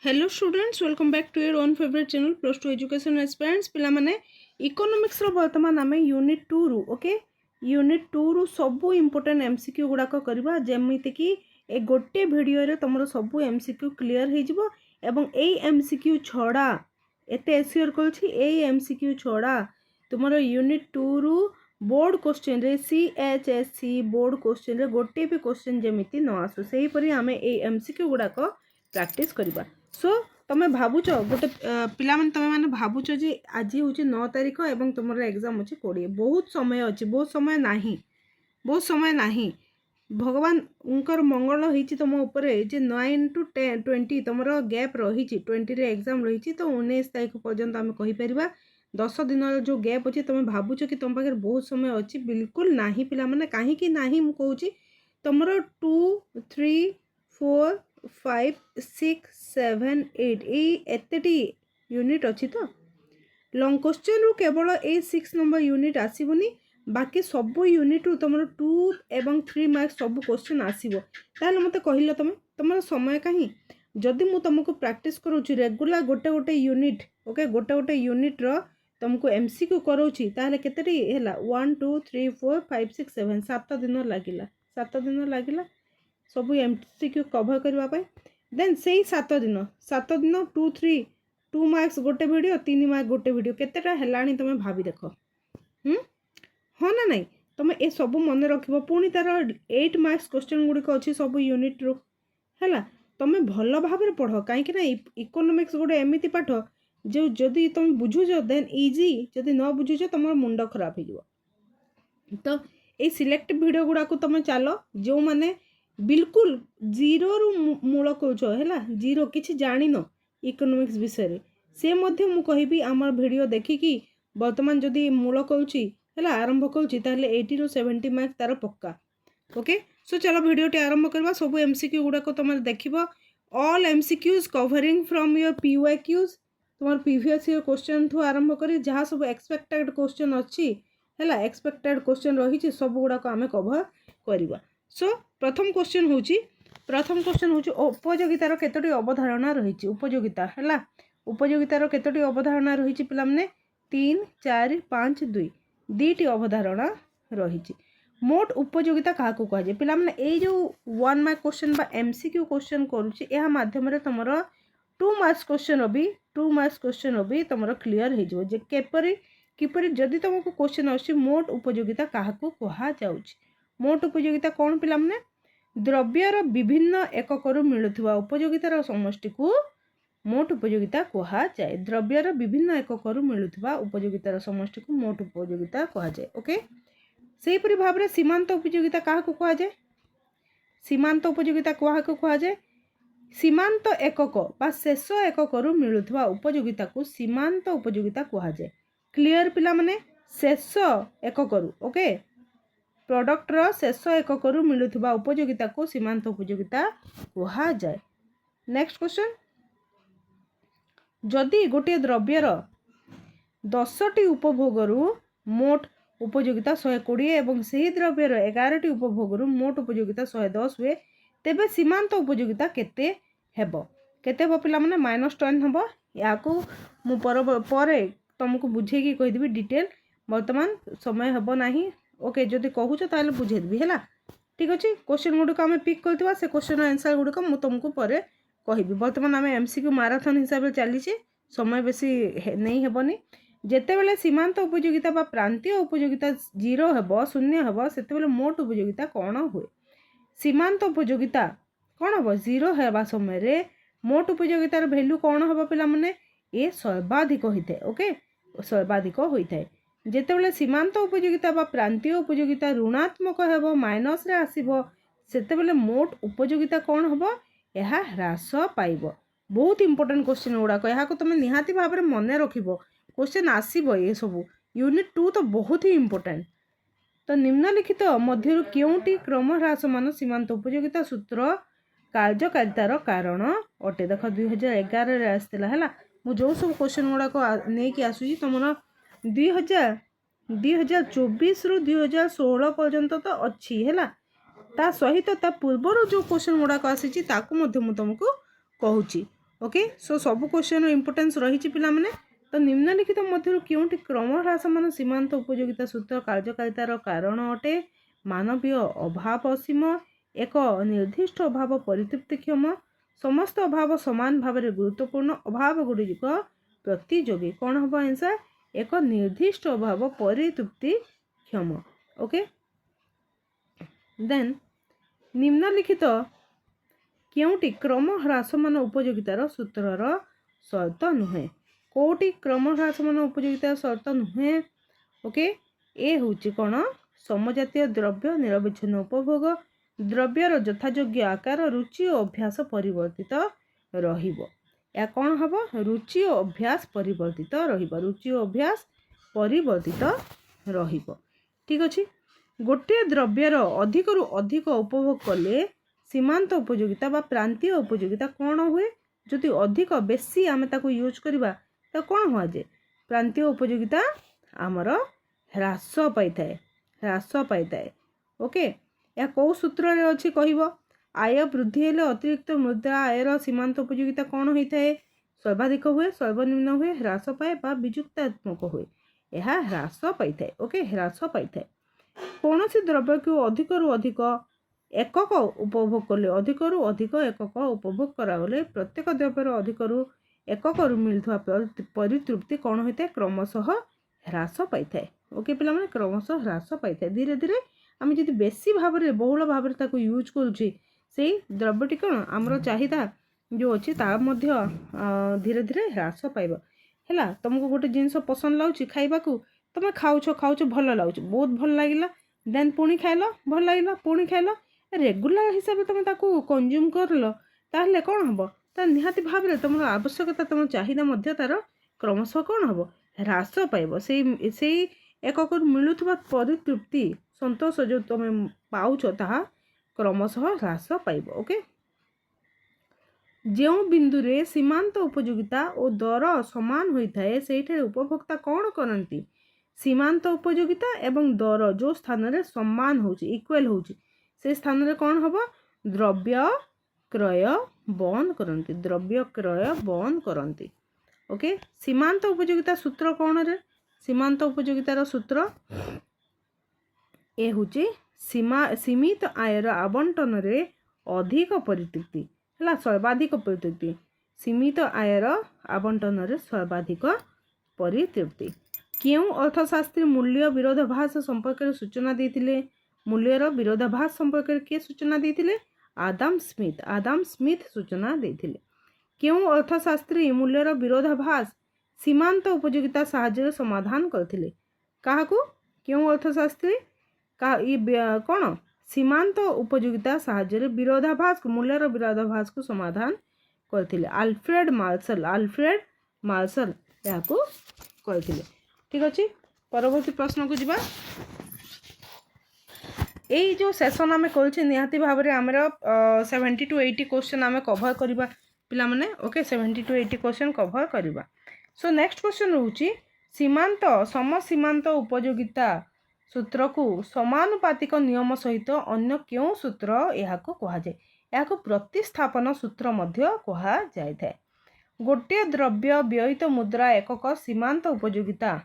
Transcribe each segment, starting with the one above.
Hello students, welcome back to your own favourite channel plus two education aspirants पिला माने economics रो वर्तमान आमे unit 2 रु ओके यूनिट 2 रु सबु इंपोर्टेंट एमसीक्यू गुडा को करबा जेमिति कि ए गोटे वीडियो रे तमरो सबु एमसीक्यू क्लियर हे जिवो एवं ए एमसीक्यू छोड़ा एते एश्योर करछि ए एमसीक्यू छोड़ा तुमरो यूनिट 2 रु बोर्ड क्वेश्चन रे सीएचएससी बोर्ड क्वेश्चन रे गोटे भी क्वेश्चन जेमिति न आसु सेही परि आमे ए एमसीक्यू गुडा को प्रैक्टिस करबा। सो तुम भावुच गोटे पिला माने तुम मैंने भावुच जे आज हूँ 9 तारिख एवं तुम एग्जाम अच्छे 20 बहुत समय अच्छे बहुत समय नहीं भगवान उनकर मंगल होती तुम उपरे जे 9 to 20 तुम गैप रही 20 रे एग्जाम रही तो 19 तारीख पर्यंत आम कहीपर 10 दिन जो गैप अच्छे तुम भावुच कि तुम पाखे बहुत समय अच्छी बिल्कुल नहीं पिला माने कहीं नहीं मुझे तुम 2 3 4 5 6 7 8 एतेटी यूनिट अच्छी तो लॉन्ग क्वेश्चन रु केवल ए 6 नंबर यूनिट आसबनी बाकी सब यूनिट रु तुम 2 एवं 3 मार्क्स सब क्वेश्चन आसो ताल मत कहल तुम समय कहीं जदि मु तुमको प्रैक्टिस करूँ रेगुलर गोटे गोटे यूनिट ओके गोटे गोटे यूनिट रो तुमको एमसीक्यू करोची ताले केतेटी हैला 1 2 3 4 5 6 7 7 दिन लागिला सब एमसीक्यू कवर करने देन से 7 दिन 2 3 2 मार्क्स गोटे वीडियो 3 मार्क्स गोटे वीडियो केतेटा हेलानी तुम भाभी देख हाँ ना नहीं तुम ए सब मन रख पुणी तार 8 मार्क्स क्वेश्चन गुड़िक अच्छी सब यूनिट रू है तुम भल भाव पढ़ कहीं इकोनॉमिक्स गोटे एमती पाठ जो जदि तुम बुझुच देन इजी जदि न बुझुच तुम मुंड खराब हो तो ये सिलेक्ट वीडियो गुड़ाक तुम चल जो मैंने बिल्कुल जीरो रु मूल कौच है जीरो किसी जान इकोनॉमिक्स विषय से मध्य मु कहबी आम वीडियो देखिकी वर्तमान जदि मूल कौची है आरंभ कौची ताहले 80 रु 70 मार्क्स तार पक्का ओके। सो चलो वीडियोटी आरंभ करवा सब एमसीक्यू गुड़ाक तुम देख all MCQs covering from your PYQs तुम प्रीवियस ईयर क्वेश्चन ठू आरंभ कर जहाँ सब एक्सपेक्टेड क्वेश्चन अच्छी है एक्सपेक्टेड क्वेश्चन रही सब गुड़ाक आम कवर करवा। सो प्रथम क्वेश्चन हूँ उपयोगितार केतोटी अवधारणा रही उपयोगिता है उपयोगितार केतोटी अवधारणा रही पिला माने 3 4 5 2 दुईटी अवधारणा रही मोट उपयोगिता क्या कहुए पिला माने ए जो 1 मार्क क्वेश्चन बा एमसीक्यू क्वेश्चन करुच्ची यह माध्यम तुम 2 मार्क्स क्वेश्चन भी तुम क्लीयर हो किपरि जदि तुमको क्वेश्चन अच्छी मोट उपयोगिता क्या कहुँ मोट उपयोगिता कौन पिला माने द्रव्यर विभिन्न एकक मिलुवा उपयोगितार समष्टि को मोट उपयोगिता कहुए द्रव्यर विभिन्न एकक मिलुवा उपयोगितार समष्टि को मोट उपयोगिता कहुए ओके। से परि भाव में सीमांत उपयोगिता क्या कहुए सीमांत उपयोगिता क्या कहुए सीमांत एकक बा शेष एकक मिलुवा उपयोगिता को सीमांत उपयोगिता कहुए क्लियर पिला माने शेष एकक ओके प्रोडक्टर शेष एकक मिलुवा उपयोगिता को सीमांत उपयोगिता कहुए। नेक्स्ट क्वेश्चन जदि गोटे द्रव्यर 10टी उपभोग मोट उपयोगिता 120 एवं सही द्रव्यर 11टी उपभोग मोट उपयोगिता 110 हुए तेबे सीमांत उपयोगिता केते हेबो पिला माने -10 हेबो या को मु पर तुमको बुझेकी कहीदेवी डिटेल वर्तमान समय हेबो नाही ओके जदि कहूच ताले बुझेदेवी है ठीक अच्छे क्वेश्चन गुड़िक आम पिक करवा से क्वेश्चन आंसर गुड़िक मुझे तुमको पर कहबी वर्तमान आम एमसीक्यू माराथन हिसाब से चलीचे समय बेसी नहीं हेबनी जेते बेले सीमांत उपयोगिता बा प्रांतीय उपयोगिता 0 हेबो शून्य हेबो सेते बेले मोट उपयोगिता कौन हुए सीमांत उपयोगिता कौन हम 0 हेबा समय रे मोट उपयोगितार वैल्यू कौन हम पिला माने ए सर्वाधिक होइथे ओके सर्वाधिक होइथे जेते बेले सीमांत उपयोगिता बा प्रांतीय उपयोगिता ऋणात्मक हेबो माइनस रे आसीबो सेते बेले मोट उपयोगिता कौन हम यह ह्रास पाइबो बहुत इंपोर्टेंट क्वेश्चन गुड़ाक यहाँ को तुम निहाती भाव में मन रखिबो क्वेश्चन आसीबो ये सब यूनिट 2 तो बहुत ही इंपोर्टेंट तो निम्नलिखित मध्य क्योंटी क्रम ह्रासमान सीमांत उपयोगिता सूत्र कार्यकारितार कारण अटे देख 2011 रे आसला है मु जो सब क्वेश्चन गुड़ाक नहीं आसूँ तुम 2024 रु 2016 पर्यंत तो अच्छी है ता सहित ता पूर्वर जो क्वेश्चन गुड़ाक आसी तुमको कहूँ ओके सो सब क्वेश्चन इंपोर्टेंस रही पिला माने तो निम्नलिखित मध्य क्योंटी क्रम ह्रास मान सीमांत उपयोगिता सूत्र कार्यकारितार कारण अटे मानवीय अभाव असीम एक निर्दिष्ट अभाव परितृप्तिक्षम समस्त अभाव समान भाव में गुरुत्वपूर्ण अभाव गुड़िक प्रतियोगी कौन हम आंसर एक निर्दिष्ट अभाव परितृप्तिक्षम ओके देन निम्नलिखित क्योंटी क्रम ह्रासमान उपयोगितार सूत्रर शर्त नुहे कौटी क्रम ह्रासमान उपयोगितार शर्त नुहे ओके ए हूँ कौन समजातीय द्रव्य निरविच्छिन्न उपभोग द्रव्यर यथायोग्य आकार रुचि और अभ्यास परिवर्तित रहिबो या कौन हम रुचि और अभ्यास परिवर्तित रहिबो रुचि और अभ्यास परिवर्तित रहिबो ठीक अछि गोटे द्रव्यर अधिक रु अधिक उपभोग कले सीमांत उपयोगिता बा प्रांतीय उपयोगिता कौन हुए जदि अधिक बेसी आम ताको यूज करबा तो कौन हुआ जे प्रांतीय उपयोगिता आमर ह्रास पाई थाए ओके या कौ सूत्र रे अछि कहबो आय वृद्धि हेले अतिरिक्त मुद्रा आयर सीमांत उपयोगिता कौन होता है सर्वाधिक हुए सर्वनिम्न हुए ह्रास पाए बा विजुक्तात्मक हुए यह ह्रास पाई थाए ओके ह्रास पाई थाए कौन सी द्रव्य को अधिक रु अधिक एकक उपभोग कले अधिक रु अधिक एकक उपभोग करागले प्रत्येक द्रव्यर अधिक रु एकक रु मिलुवा परितृप्ति कौन होता है क्रमशः ह्रास पाई थाए ओके पिला माने क्रमशः ह्रास पाई थाए धीरे धीरे आम जब बेसी भाव में बहुल भाव में ताको यूज करुचे से द्रव्यटी कौन आमर चाहिदा जो अच्छी धीरे धीरे ह्रास पाइब है तुमको गोटे जिनस पसंद लगुच खाइबा तुम खाऊच भल लगुच बहुत भल लगे देन पुणी खाइल भल लगे पुणी खाइल रेगुलर हिसाब से तुम ताको कंज्यूम करल ताहले कौन हम ता निहाती भाव में तुम आवश्यकता तुम चाहिदा तार क्रमशः कौन हम ह्रास पाइब से एकक मिलुवा परितृप्ति संतोष जो तुम पाउछ ताहा क्रमशः ह्रास पाइब ओके जो बिंदु रे सीमांत उपयोगिता और दर समान होता है से उपभोक्ता कौन करती सीमांत उपयोगिता एवं दर जो स्थान रे समान होची इक्वल होची से स्थान रे कौन हम द्रव्य क्रय बंद करती द्रव्य क्रय बंद करती ओके सीमांत उपयोगिता सूत्र कौन रे सीमांत उपयोगितार सूत्र ए हूँ सीमित आयर आवंटन रे अधिक परितृप्ति है सर्वाधिक परितृप्ति सीमित आयर आवंटन रे सर्वाधिक परितृप्ति क्यों अर्थशास्त्री मूल्य विरोधाभास संपर्क में सूचना देते मूल्यर विरोधाभास संपर्क में किए सूचना देते आदाम स्मिथ सूचना देते क्यों अर्थशास्त्री मूल्यर विरोधाभास सीमांत उपयोगिता साहाय्य समाधान करथिले काहाकू क्यों अर्थशास्त्री का कौन सीमांत उपयोगिता साहाय्य विरोधाभास मूल्यर विरोधाभास को समाधान करथिले आल्फ्रेड मार्शल याको करथिले ठीक अछि परवर्ती प्रश्न को जिबा एई जो सेशन आमे करछे निहाती भाव रे हमर 70 to 80 क्वेश्चन आमे कवर करबा पिला माने ओके 70 to 80 क्वेश्चन कवर करबा सो नेक्स्ट क्वेश्चन रोची सीमांत समसीमांत उपयोगिता सूत्र को समानुपातिक नियम सहित अन्य क्यों सूत्र यह कह जाए प्रतिस्थापन सूत्र मध्य कह जाए गोटे द्रव्य व्ययित मुद्रा एकक सीमांत उपयोगिता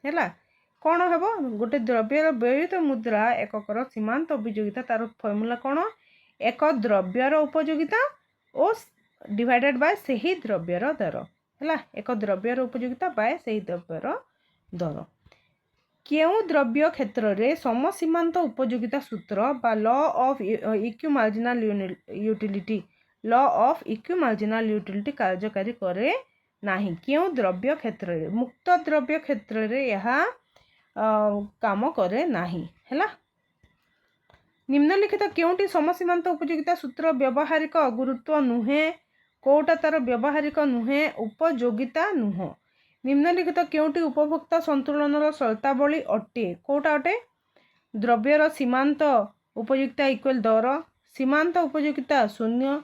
है कौन हम गोटे द्रव्यर व्ययित मुद्रा एककर सीमांत उपयोगिता तार फर्मूला कौन एक द्रव्यर उपयोगिता और डिवाइडेड बाय सही द्रव्यर दर है एक द्रव्यर उपयोगिता बाय सही द्रव्यर दर क्यों द्रव्य क्षेत्र रे समसीमांत उपयोगिता सूत्र बा लॉ ऑफ इक्यू मार्जिनल यूटिलिटी कार्यकारी करे नहीं क्यों द्रव्य क्षेत्र रे मुक्त द्रव्य क्षेत्र रे यह काम करे नहीं है निम्नलिखित क्योंटी समसीमांत उपयोगिता सूत्र व्यवहारिक गुरुत्व नुहे कोटा तार व्यवहारिक नुहे उपयोगिता नुह निम्नलिखित क्योंटी उपभोक्ता संतुलन शर्तावली अटे कोटा अटे द्रव्यर सीमांत उपयोगिता इक्वल दर सीमांत उपयोगिता शून्य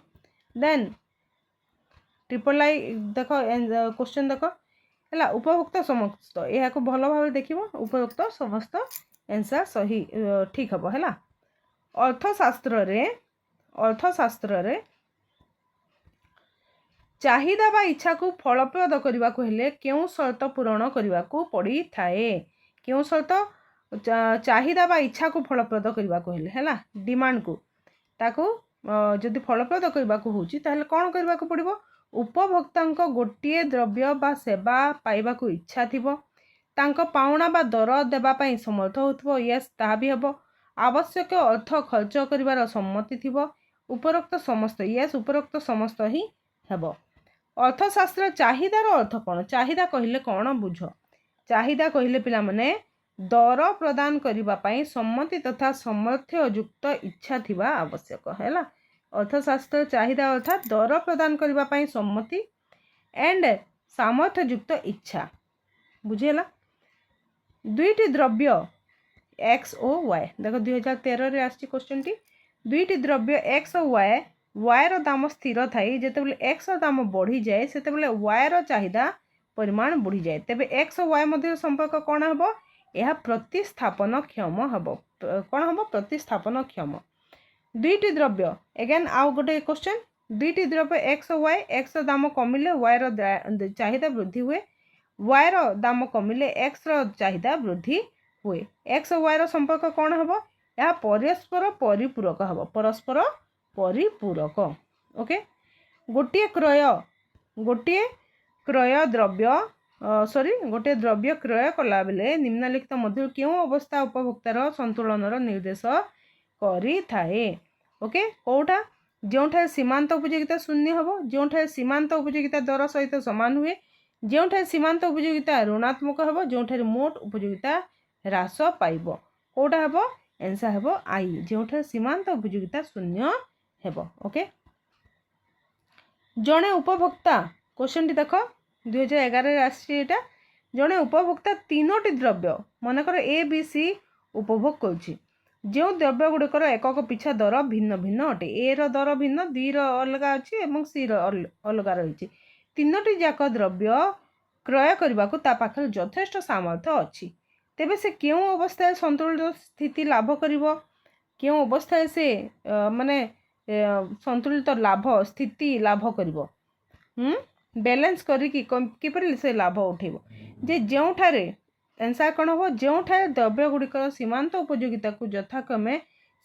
देन ट्रिपल आई देख क्वेश्चन देख है उपभोक्ता समस्त यह भल भाव देख उपभोक्ता समस्त आंसर सही ठीक हम है अर्थशास्त्र रे चाहिदा बा इच्छा को फलप्रद करने को हेले केउं शर्त पूरण करने को पड़ी थाए केउं शर्त चाहिदा बा इच्छा को फलप्रद करने को हेले हैला डिमांड को ताको जदि फलप्रद करने को होची ताहले कोन करने को पड़िबो उपभोक्तांक गोटिए द्रव्य बा सेवा पाइबा को इच्छा थिबो तांको पाउणा बा दर देबा पई समर्थ होथबो यस ताहा भी हबो आवश्यक अर्थ खर्च करिवार सम्मति थिबो उपरोक्त समस्त यस उपरोक्त समस्त ही हेबो अर्थशास्त्र चाहिदार अर्थ कौन चाहिदा कहले कौन बुझ चाहिदा कहले पिला माने दर प्रदान करने सम्मति तथा सामर्थ्य युक्त इच्छा थिबा आवश्यक है अर्थशास्त्र चाहिदा अर्थात दर प्रदान करने सम्मति एंड सामर्थ्य युक्त इच्छा बुझेला दुईटी द्रव्य एक्स ओ वाई देख 2013 रे आछि क्वेश्चन टी दुईटी द्रव्य एक्स और वाई वाई रो दाम स्थिर थाई जेतेबेले एक्स रो दाम बढ़ी जाए सेतेबेले वाई रो चाहिदा परिमाण बढ़ी जाए तेबे एक्स और वाई मध्य संपर्क कोन हबो यह प्रतिस्थापन क्षम हबो कोन हबो प्रतिस्थापन क्षम दुईटी द्रव्य अगेन आउ गोटे क्वेश्चन दुईटी द्रव्य एक्स और वाई एक्स रो दाम कमिले वाई रो चाहिदा वृद्धि हुए वाई रो दाम कमिले एक्स रो चाहिदा वृद्धि हुए एक्स और वाई रो संपर्क कोन हबो यह परस्पर परिपूरक हबो परस्पर परिपूरक ओके गोटे क्रय द्रव्य गोटे द्रव्य क्रय कला बेले निम्नलिखित मध्य क्यों अवस्था उपभोक्तार संतुलनर निर्देश करी थाए ओके कोटा जोठार सीमांत उपयोगिता शून्य हबो जोठार सीमांत उपयोगिता दर सहित समान हुए जोठार सीमांत उपयोगिता ऋणात्मक हबो जोठार मोट उपयोगिता ह्रास पाइबो कोटा हबो आंसर हबो आई जोठार सीमांत उपयोगिता शून्य हेबो ओके जड़े उपभोक्ता क्वेश्चन टी देख 2011 आसा जड़े उपभोक्ता तीनोटी द्रव्य मनकर ए बी सी उपभोग करुच्ची जो द्रव्य गुड़िकर एकक पिछा दर भिन्न भिन्न अटे ए रो दर भिन्न बी रो अलग अच्छी और सी रो अलग रही तीनोटी जाक द्रव्य क्रय करने को पाखर यथेष्ट सामर्थ्य अच्छी तेबे से क्यों अवस्था संतुलित स्थिति लाभ करिवो क्यों अवस्था से माने संतुलित लाभ स्थिति लाभ करिवो बैलेंस करिकी किपरि से लाभ उठेबो जे जोठारे आंसर कौन हो जोठारे द्रव्य गुड़िकर सीमांत उपयोगिता को यथाक्रमे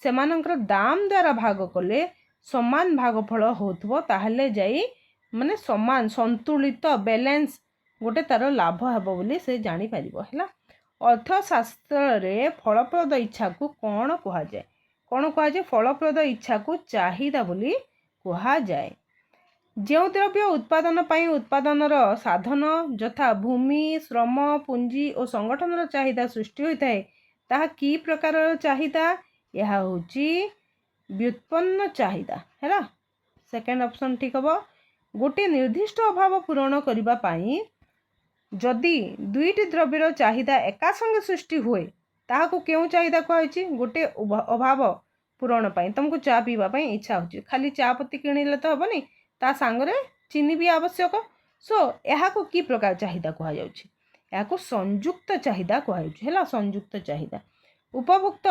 सेमानंकर दाम द्वारा भाग कले समान भागफल होथबो ताहले जाई माने समान संतुलित बैलेंस गोटे तार लाभ हेबो बोली से जानि परिबो हैला अर्थशास्त्र रे फलप्रद इच्छा को कौन कहा जाए फलप्रद इच्छा को चाहिदा बोली कहा जाए जो द्रव्य उत्पादन पाई उत्पादनर साधन यथा भूमि श्रम पुंजी और संगठनर चाहिदा सृष्टि होता है ताहा की प्रकार चाहिदा यह होची व्युत्पन्न चाहिदा है सेकेंड ऑप्शन ठीक हम गोटे निर्दिष्ट अभाव पूरण करने पाई जदि दुईटी द्रव्यर चाहिदा एका संगे सृष्टि हुए ताहाको क्यों चाहिदा कहछि गोटे अभाव पूरण पाई तुमको चा पीवा इच्छा होची खाली चा पत्ती किणिले तो हेबनी ता सांगरे चीनी भी आवश्यक सो यहाँ को की प्रकार चाहिदा कह जाऊँ संयुक्त चाहिदा कह संयुक्त चाहिदा उपभोक्त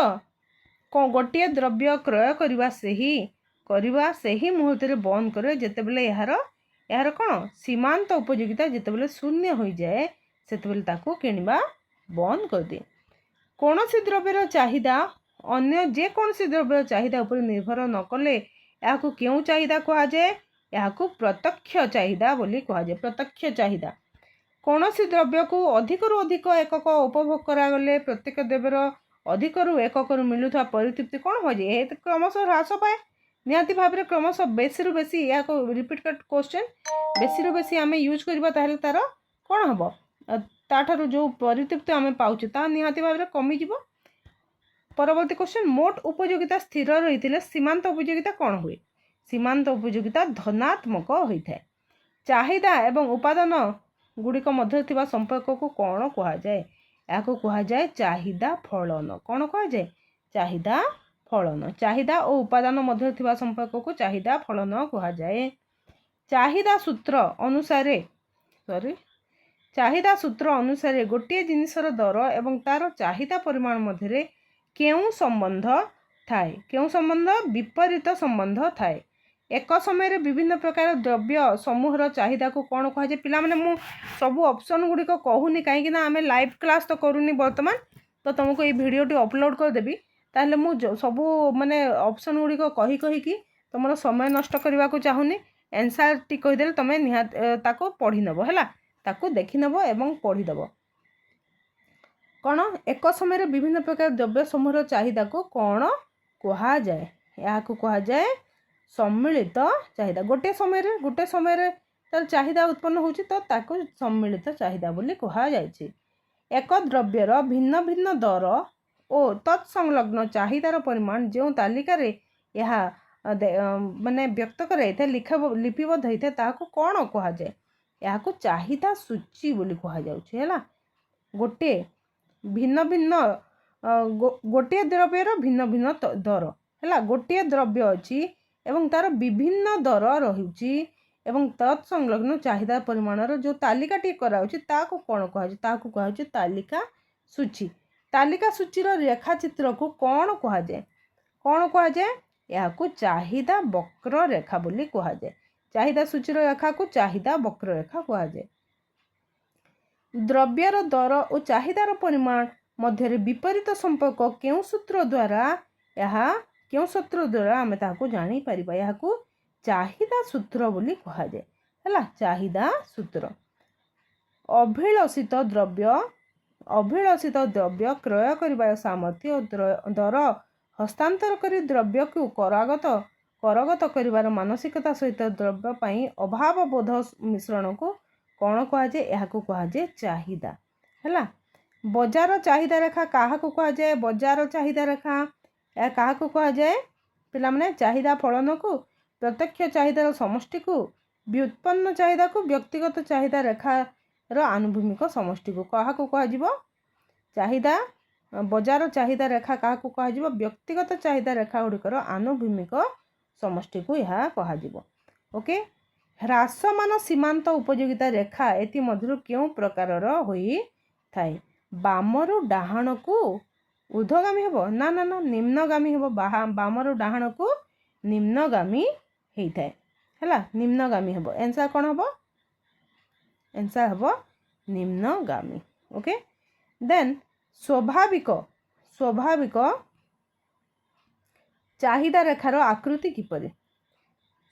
गोटे द्रव्य क्रय करवा से ही मुहूर्त बंद करे जेते बेले यार कौन सीमांत उपयोगिता जिते बेले शून्य हो जाए सेते ताको किणवा बंद कर दिए कौन सी द्रव्यर चाहिदा अन्य जे कौन सी द्रव्यर चाहिदा उपर निर्भर न कले या क्यों चाहिदा कह जाए यहाँ प्रत्यक्ष चाहिदा बोली कह जाए प्रत्यक्ष चाहिदा कौन सी द्रव्य को अधिक रु अधिक एकक उपभोग करागले प्रत्येक द्रव्यर अधिक रु एकक मिलुवा परितृप्ति कौन हो जाए क्रमशः ह्रास पाए निहाती भाव में क्रमशः बेसी रु बेसी या रिपीट क्वेश्चन बेसी रु बेसी आम यूज करवा तार कौन हम ताठार जो परितृप्ति आम पाचे ता निहाती भाव में कमिज परवर्ती क्वेश्चन मोट उपयोगिता स्थिर रही सीमांत उपयोगिता कौन हुए सीमांत उपयोगिता धनात्मक होता है चाहिदा एवं उपादान गुड़िक मध्य थिबा संपर्क को कौन कह जाए या कह जाए चाहिदा फलन कौन कह जाए चाहिदा फलन चाहिदा और उपादान मध्य थिबा संपर्क को चाहिदा फलन कह जाए चाहिदा सूत्र अनुसार गोटे जिनिसर दर एवं तार चाहिदा परिमाण मध्य केउं संबंध थाए केउं संबंध विपरीत संबंध थाए एक समय विभिन्न प्रकार द्रव्य समूहर चाहिदा को कौन कहुए पिला माने मु सब ऑप्शन गुड़िक कहूनी कहीं आम लाइव क्लास तो करूनी बर्तमान तो तुमको ये भिडियोटी अपलोड करदेवी ताहले मु सब माने ऑप्शन गुड़िक कही कहीकि तुम समय नष्ट करने को चाहूनी आंसर टी कहीदेले तुम निहाती पढ़ी नब है ताकू देखी नब एवं पढ़ीदेव कौन एक समय विभिन्न प्रकार द्रव्य समूहर चाहिदा को कौन कहुए या कहुए सम्मिलित चाहिदा गोटे समय तार चाहिदा उत्पन्न होची तो ताको सम्मिलित चाहिदा बोली कहुए एक द्रव्यर भिन्न भिन्न दर और तत्संलग्न चाहिदार परिमाण जो तालिकार माने व्यक्त कर लिपिबद्ध होता है ताको कौन कहुए या चाहिदा सूची बोली कहुए गोटे भिन्न भिन्न गोटे द्रव्यर भिन्न भिन्न दर है गोटे द्रव्य अच्छी एवं तार विभिन्न दर रही एवं तत्संलग्न चाहिदा परिमाणर जो तालिकाटी कराउछि ताको कौन कहुए तालिका सूचीर रेखाचित्र को कौन कहुए या चाहिदा वक्र रेखा बोली कहुए चाहिदा सूचीर रेखा को चाहिदा वक्र रेखा कहुए द्रव्यर दर और चाहिदार परिमाण मध्य विपरीत संपर्क क्यों सूत्र द्वारा आम ताको जानी परिबा या चाहिदा सूत्र बोली कहुए है चाहिदा सूत्र अभिलषित द्रव्य क्रय कर सामर्थ्य दर हस्तांतर कर द्रव्य को करगत कर मानसिकता सहित द्रव्य पाई अभाव बोध मिश्रण को कौन कहुए या कहुए चाहिदा है बजार चाहिदा रेखा क्या कहुए बजार चाहिदा रेखा या क्या कहुए पिला माने चाहिदा फलन को प्रत्यक्ष चाहिदार समष्टि को व्युत्पन्न चाहिदा को व्यक्तिगत चाहिदा रेखार आनुभूमिक समष्टि को क्या कह चाहिदा बजार चाहिदा रेखा क्या कह व्यक्तिगत चाहिदा रेखा गुड़िकर आनुभूमिक समष्टि को यह कह ओके ह्रासमान सीमांत उपयोगिता रेखा एति मध्य क्यों प्रकारर होई थाए बामरु डाहाण को ऊर्ध्वगामी हेब ना ना ना निम्नगामी हेब बामरु डाहाण को निम्नगामी होता है निम्नगामी हेब आंसर कौन हम आंसर हम निम्नगामी ओके देन स्वाभाविक चाहिदा रेखार आकृति किपरि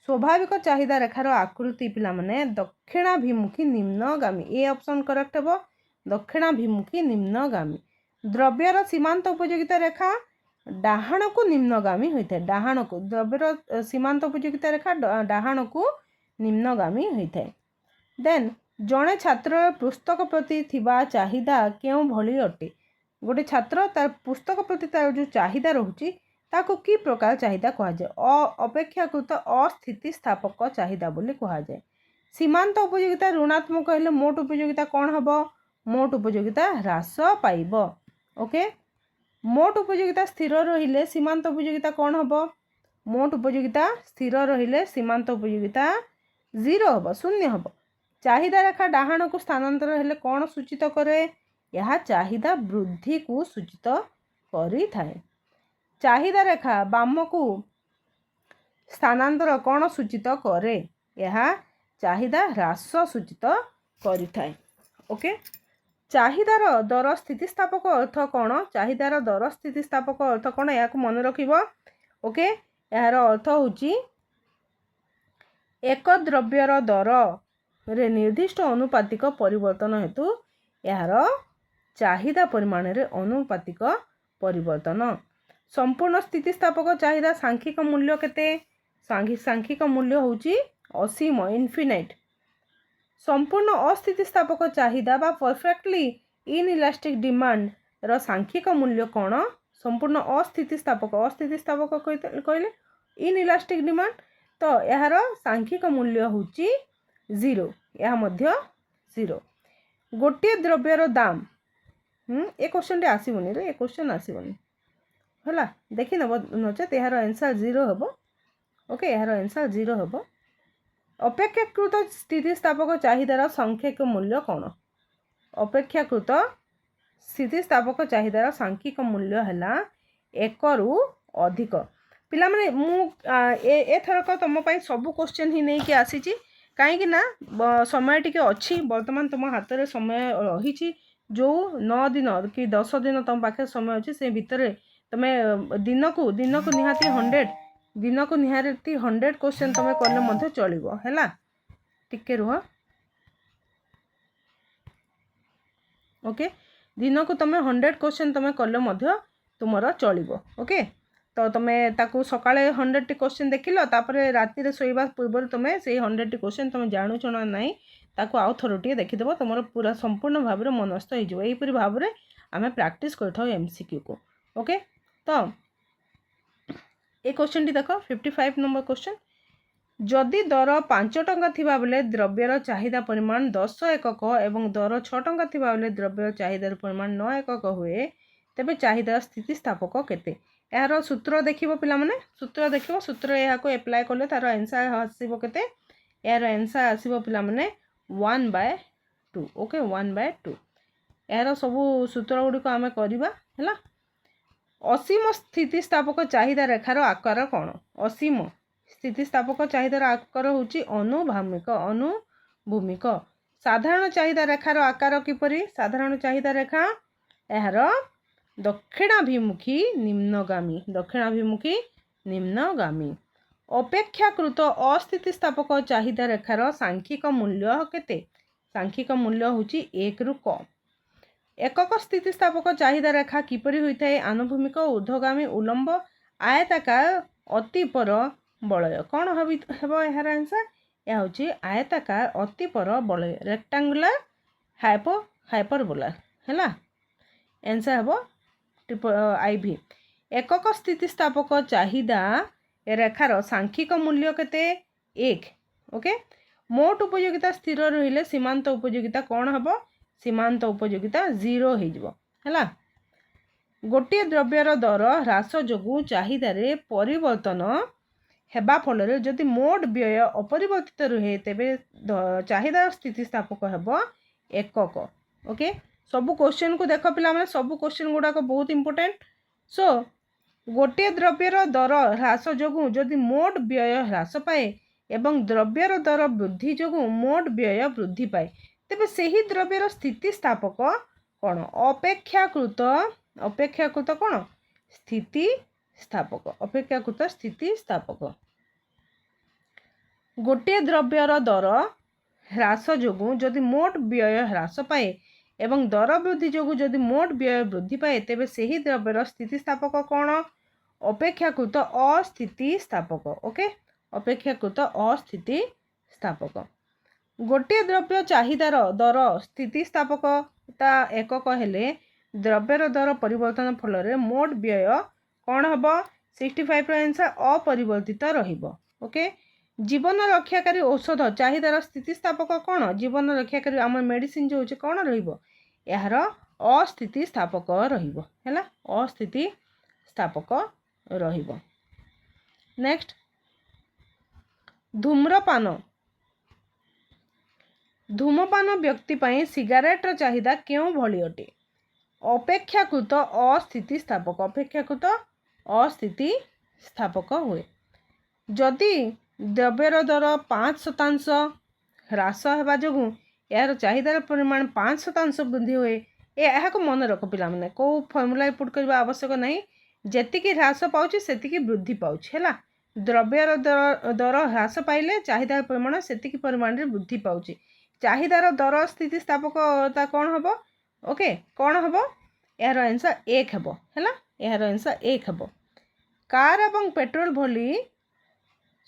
स्वाभाविक चाहिदा रेखार आकृति पिला माने दक्षिणाभिमुखी निम्नगामी ए ऑप्शन करेक्ट हेब दक्षिणाभिमुखी निम्नगामी द्रव्यर सीमांत उपयोगिता रेखा डाहाण को निम्नगामी होता है डाहाण को द्रव्यर सीमांत उपयोगिता रेखा डाहाण को निम्नगामी होता है देन जड़े छात्र पुस्तक प्रति थिबा चाहिदा क्यों भली अटे गोटे छात्र तार पुस्तक प्रति तार जो चाहिदा रोचे ताको की प्रकार चाहिदा कहुए अपेक्षाकृत अस्थितिस्थापक चाहिदा बोली कहुए सीमांत उपयोगिता ऋणात्मक हेले मोट उपयोगिता कौन हम मोट उपयोगिता ह्रास पाइब ओके मोट उपयोगिता स्थिर रहिले सीमांत उपयोगिता कौन हम मोट उपयोगिता स्थिर रहिले सीमांत उपयोगिता 0 हम शून्य हम चाहिदा रेखा डाहाण को स्थानांतर हेले कौन सूचित करे यह चाहिदा वृद्धि को सूचित करि थाए चाहिदा रेखा बाम को स्थानांतर कौन सूचित करे यह चाहिदा ह्रास सूचित करि थाए ओके चाहिदार दर स्थितिस्थापक अर्थ कौन चाहिदार दर स्थितिस्थापक अर्थ कौन या मन रखिब ओके यार अर्थ होची एक द्रव्यर दर रे निर्दिष्ट अनुपातिक परिवर्तन हेतु यार चाहिदा परिमाण रे अनुपातिक परिवर्तन संपूर्ण स्थितिस्थापक चाहिदा सांख्यिक मूल्य केते सांख्यिक मूल्य होची असीम इनफिनाइट संपूर्ण अस्थितिस्थापक चाहिदा बा परफेक्टली इनइलास्टिक डिमांड रो सांख्यिक मूल्य कौन संपूर्ण अस्थितिस्थापक कहले इनइलास्टिक डिमांड तो यार सांख्यिक मूल्य होची 0 यह मध्य 0 गोटे द्रव्यर दाम ए क्वेश्चन आसबनी रे ए क्वेश्चन आसबनी है देखी नब नचेत यार आंसर 0 हम ओके यार आंसर 0 हम अपेक्षाकृत स्थितिस्थापक चाहिदार सांख्यिक मूल्य कौन अपेक्षाकृत स्थितिस्थापक चाहिदार सांख्यिक मूल्य है 1 रु अधिक पिला माने मु एथरक तुम सब क्वेश्चन ही नहीं कि आसी कहीं समय टी अच्छी बर्तमान तुम हाथ में समय रही जो 9 दिन कि 10 दिन तुम पाखे समय अच्छी से भितर तुम्हें दिन को निहाती 100 दिन को निहाती 100 क्वेश्चन तुम कले चलो है टिके रुह ओके दिन को तुम 100 क्वेश्चन तुम कले तुम चलो ओके तो तुम्हें ताकू सकाळे 100 टी क्वेश्चन देखिल तापर राति रे सोइबा पूर्व तुम्हें से 100 टी क्वेश्चन तुम जानू छना नहीं ताकू आउ थरोटी देखिदेव तुम पूरा संपूर्ण भाव में मनस्थ हो यहीपरि भाव में आम प्रैक्टिस कर एमसीक्यू को ओके तो ये क्वेश्चन टी देख 55 नंबर क्वेश्चन जदि दर 5 टंका थिबा बेले द्रव्यर चाहिदा परिमाण 10 एकक एवं दर 6 टंका थिबा बेले द्रव्यर चाहिदार परिमाण 9 एकक हुए तेबे चाहिदार स्थितिस्थापक केते यार सूत्र देखिबो पिला माने सूत्र देखिबो सूत्र या को अप्लाई करले तार आंसर आसीबो केते यार आंसर आसीबो पिला माने 1/2 ओके 1/2 यार सब सूत्र गुडी को आमे करबा हैला असीम स्थितिस्थापक चाहिदा रेखार आकार कोन असीम स्थितिस्थापक चाहिदार आकार होची अनुभूमिक साधारण चाहिदा रेखार आकार किपरि साधारण चाहिदा रेखा यार दक्षिणाभिमुखी निम्नगामी अपेक्षाकृत अस्थितिस्थापक चाहिदा रेखार सांख्यिक मूल्य केते सांख्यिक मूल्य होची 1 रु कम एकक स्थितिस्थापक चाहिदा रेखा किपरि होइथाय आनुभूमिक ऊर्ध्वगामी उलंब आयताकार अतिपर बलय कौन हेबो यार आंसर या होची आयताकार अतिपर बलय रेक्टेंगुलर हाइपरबोला हैला आंसर हेबो IV एकक स्थितिस्थापक चाहिदा रेखार सांख्यिक मूल्य केते 1 ओके मोट उपयोगिता स्थिर रहिले सीमांत उपयोगिता कौन हेबो सीमांत उपयोगिता 0 हो जिवो हैला गोटे द्रव्यर दर ह्रास जोगु चाहिदारे परिवर्तन हेबा फल जदि मोट व्यय अपरिवर्तित रहे तेबे चाहिदा स्थितिस्थापक हेबो एकक ओके सब क्वेश्चन को देख पिला माने सब क्वेश्चन गुडा को बहुत इंपोर्टेंट सो गोटे द्रव्यर दर ह्रास जोगु जदि मोट व्यय ह्रास पाए एवं द्रव्यर दर वृद्धि जोगु मोट व्यय वृद्धि पाए तेबे सही द्रव्यर स्थितिस्थापक कौन अपेक्षाकृत कौन स्थितिस्थापक गोटे द्रव्यर दर ह्रास जोगु जदि मोट व्यय ह्रास पाए एवं दर वृद्धि जोगु जदि मोट व्यय वृद्धि पाए तेबे सही द्रव्यर स्थितिस्थापक कौन अपेक्षाकृत अस्थितिस्थापक ओके अपेक्षाकृत अस्थितिस्थापक गोटे द्रव्य चाहिदार दर स्थितिस्थापकता एकक हेले द्रव्यर दर परिवर्तन फल मोट व्यय कौन हम 65 आंसर अपरिवर्तित रहिबो ओके जीवन रक्षाकारी औषध चाहिदार स्थितिस्थापक कौन जीवन रक्षाकारी आम मेडिसिन जो कौन रहिबो यार अस्थितिस्थापक रहिबो हैला अस्थितिस्थापक रहिबो नेक्स्ट धूमपान व्यक्ति पई सिगारेटर चाहिदा क्यों भली अटे अपेक्षाकृत अस्थितिस्थापक हुए जदि द्रव्यर दर 5% ह्रास होगा जो यार चाहिदार परिमाण 5% वृद्धि हुए यह मन रख पिला माने को फॉर्मूला पुट करबा आवश्यक नहीं जेतिकी ह्रास पाउची सेतिकी वृद्धि पाउची हैला द्रव्यर दर ह्रास पाइले चाहिदार परिमाण सेतिकी परिमाण रे वृद्धि पाउची चाहिदार दर स्थितिस्थापकता कौन हम ओके कौन हम यार आंसर 1 हेबो हैला यार आंसर 1 हेबो कार एवं पेट्रोल भली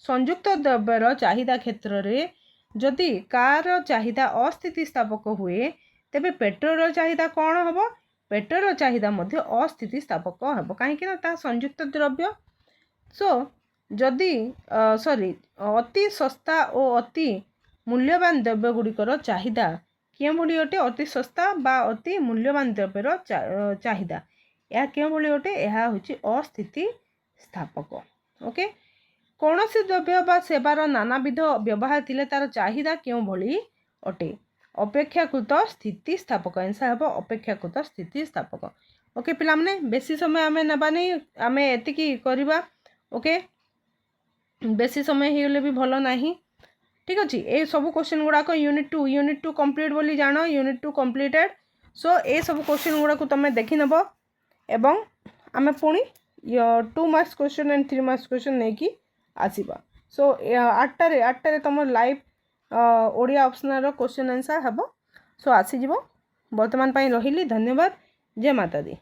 संयुक्त द्रव्यर चाहिदा क्षेत्र रे जदि कार चाहिदा अस्थितिस्थापक हुए तेबे पेट्रोल चाहिदा कौन हम पेट्रोल चाहिदा मध्य अस्थितिस्थापक हेबो कहीं ता संयुक्त द्रव्य सो जदि सॉरी अति सस्ता और अति मूल्यवान द्रव्य गुड़िकर चाहिदा क्यों भली अटे अति सस्ता बा अति मूल्यवान द्रव्यर चाहिदा यह क्यों भली अटे यह होची अस्थितिस्थापक ओके कौन सी द्रव्य बा सेवार नानाविध व्यवहार थिले तार चाहिदा क्यों भली अटे अपेक्षाकृत स्थितिस्थापक आंसर हेबो अपेक्षाकृत स्थितिस्थापक ओके पिला माने बेसी समय आमे नबानी आमे एतिकी करबा ओके बेसी समय होगले भी भल ना ठीक अच्छे ये सब क्वेश्चन गुड़ाक यूनिट टू कंप्लीट बोली जान यूनिट टू कंप्लीटेड सो ये सब क्वेश्चन गुड़ाक तुम देखी नब एवं आम पुणी 2 marks question and 3 marks question नहीं कि आसवा सो 8 तुम live Odia optional question answer हम सो आसीज बर्तमान रही धन्यवाद जय माता दी।